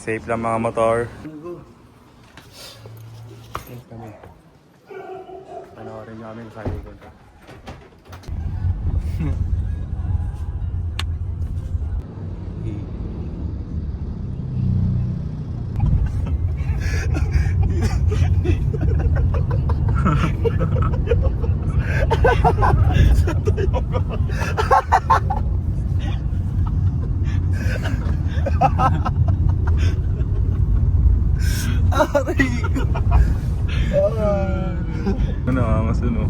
Safe lang mga motor. Safe kami. Panoorin nyo kami sa likod. Ano angas dun oh.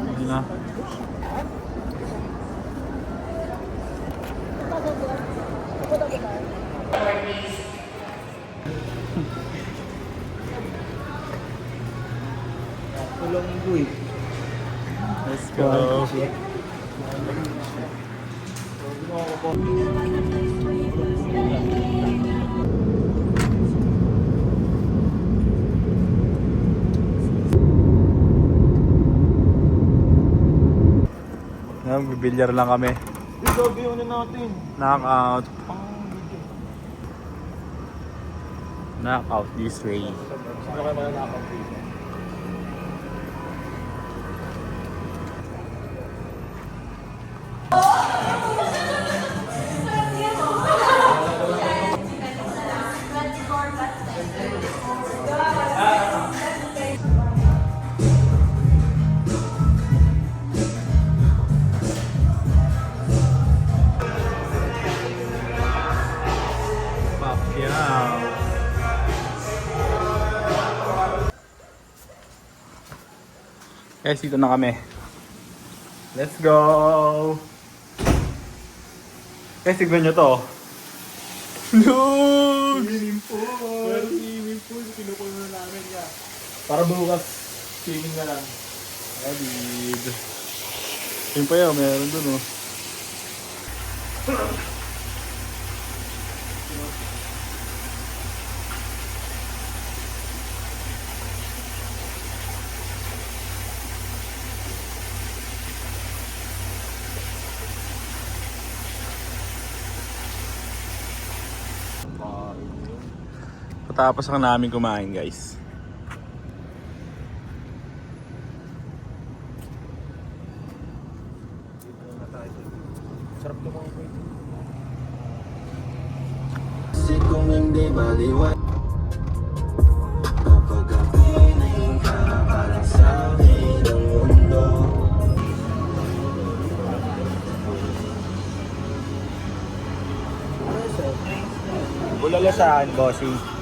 Ayun na. Tulong boy. Let's go. Bibilyar lang kami. Grabe yun natin. Knockout. Knockout this way. Ano kayo mga knockout dito? Guys, dito na kami. Let's go! Guys, tignan nyo to. Look! Swimming pool! Swimming pool, kinukulo na namin yan. Para bukas, swimming na lang. David. Yung pa yun, meron dun oh. Patapos lang namin kumain guys. Sarap naman po ito. Kung hindi maliwan kapag pinahin ka parang sa akin ang mundo. Bulalo saan, bossing?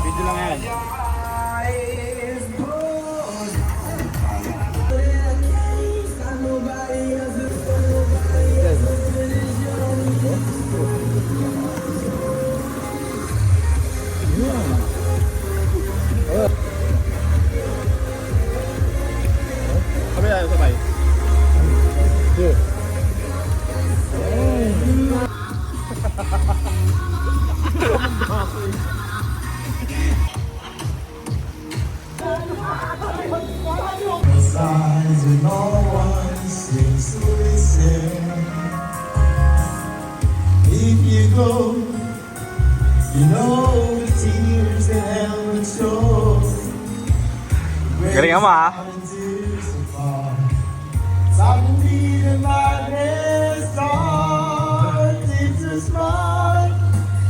Video lang yan. Sabi tayo sabay. Signs when no one seems to listen. If you go, You know the tears that held me so. Galing mo ah. Suddenly the madness started to smile.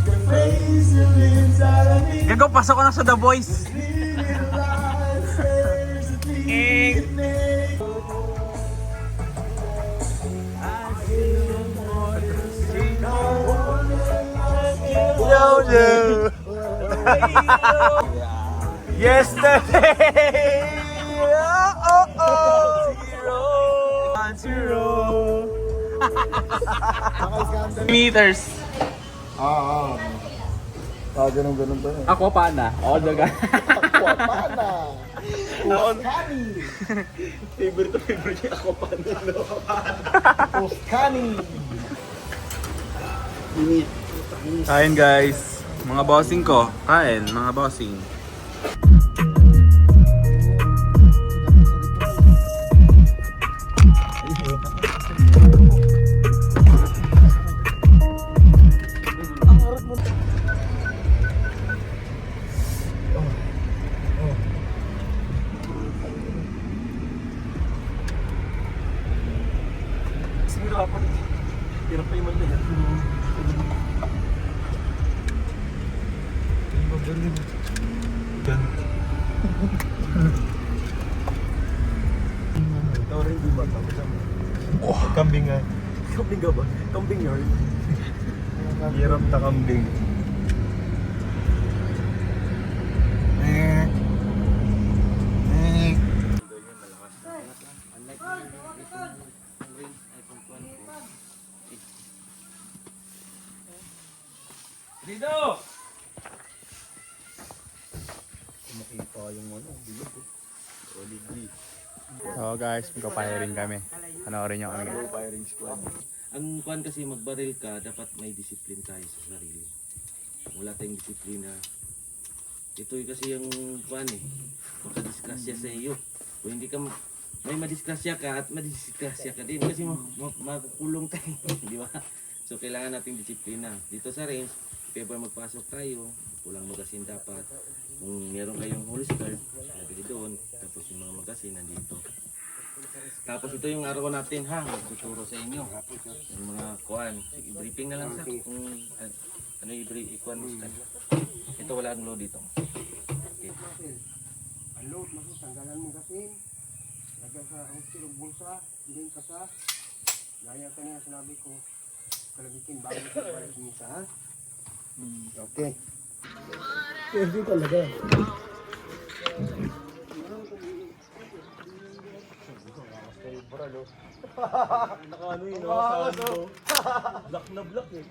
Your face, your lips out of me. Gago, pasok ko na sa The Voice. Yo, yo. Yesterday. Oh, oh. 0. Meters. Ganun to eh. Ako pa na. All the guys. Aquapana! Toscani! Favorite niya Aquapana, no? Toscani! Kain guys. Mga bossing ko. Kain, mga bossing. Hirap pa yung mali. Ito rin di ba? Kambing nga. Kambing nga ba? Kambing yun. Hirap na kambing. Dito! Makita yung ano, bilog ko. Olively. So guys, magpa-firing kami. Panoorin nyo kami guys. Firing squad. Ang kuan kasi magbaril ka, dapat may disiplin tayo sa sarili. Wala tayong disiplina. Ito kasi yung kuan eh, makadiskrasya sa iyo. Kung hindi ka may madiskrasya ka at madiskrasya ka din kasi makukulong tayo, di ba? So kailangan nating disiplina. Dito sa range, if ever magpasok tayo, pulang magasin dapat. Kung meron kayong holster, lagay doon. Tapos yung mga magasin nandito. Tapos ito yung araw natin ha, magtuturo sa inyo. Yung mga kuan, i-briefing na lang sa kung ano i-kuan mo sa. Ito wala ang load dito. Okay. Ang load mo, tanggalan mo gasin. Lagyan sa holster o bulsa, hindi ka sa. Gaya kanina sinabi ko, kalabitin bago sa balik misa ha. Okay. Hindi talaga. Nakaano yun, nakasahan ko. Black na black eh.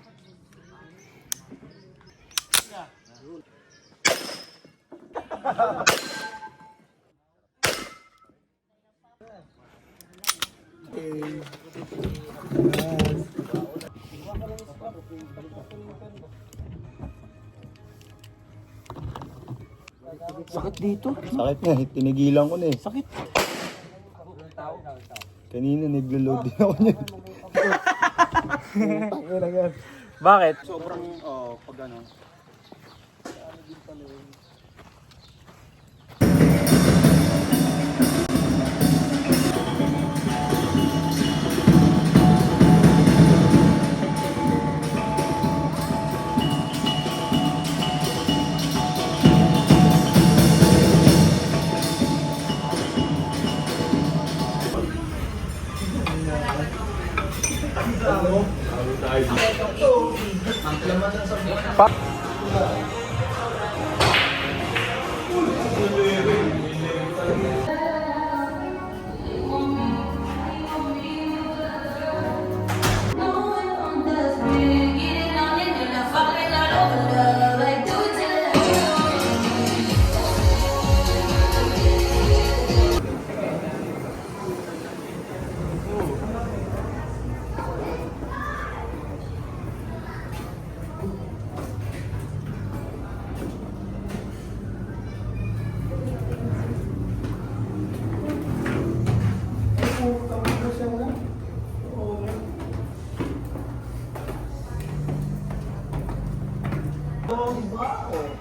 Sakit dito. Sakit nga, tinigilan ko na eh. Sakit. Kanina naglo-load din ako niyan. Tangin lang yan. Bakit? Sobrang, pag ano.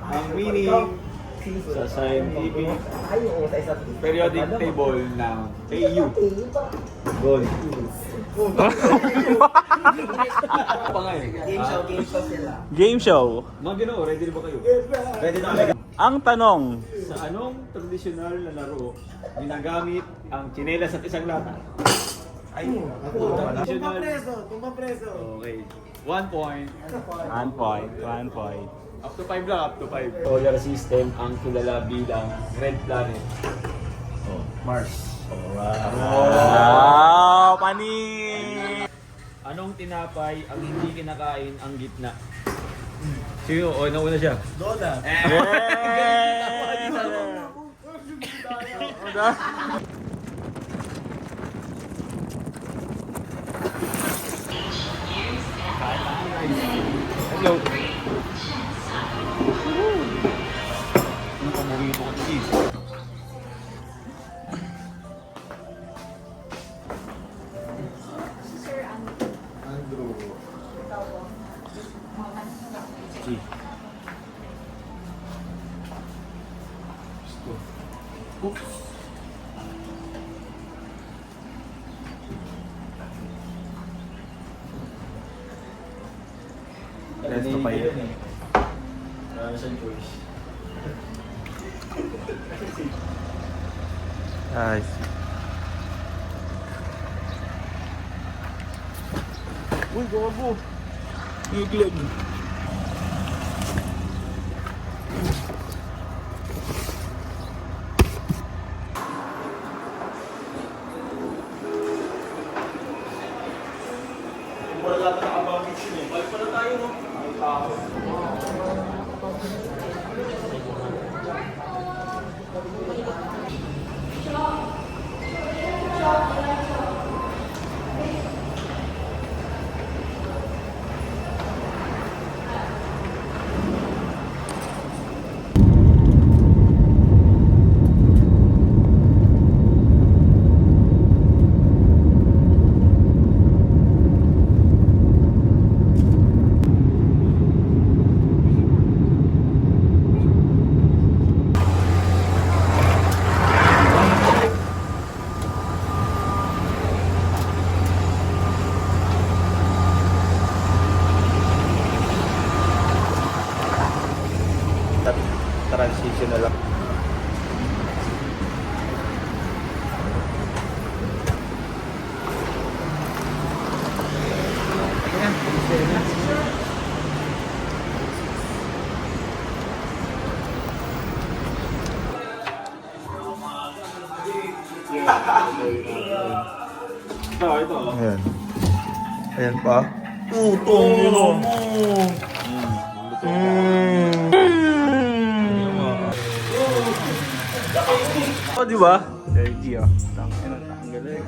ang meaning sa scientific periodic table ng AU. Gold. Pa nga eh. Game show. Mga Ginoo, ready na ba kayo? Ang tanong, Sa anong tradisyonal na laro ginagamit ang tsinelas at isang lata? Tradisyonal. Okay. 1 point. 1 point, 1 point. Up to 5 lang, up to 5. Solar system ang kilala bilang red planet. Mars. Wow, pani! Anong tinapay ang hindi kinakain ang gitna? Sino? O, nauna siya. Hello. Ano pa mo ito ko dito? Resto pa yun eh. Marami siyang choice. Ay, Uy, gago! Iglag! Wala ka nakabangit yun eh. Balik pala tayo no? Ay, tao. transition na lang. Ito. Ayan. Ayan pa. Oh, di ba? Energy, oh. Ang galing.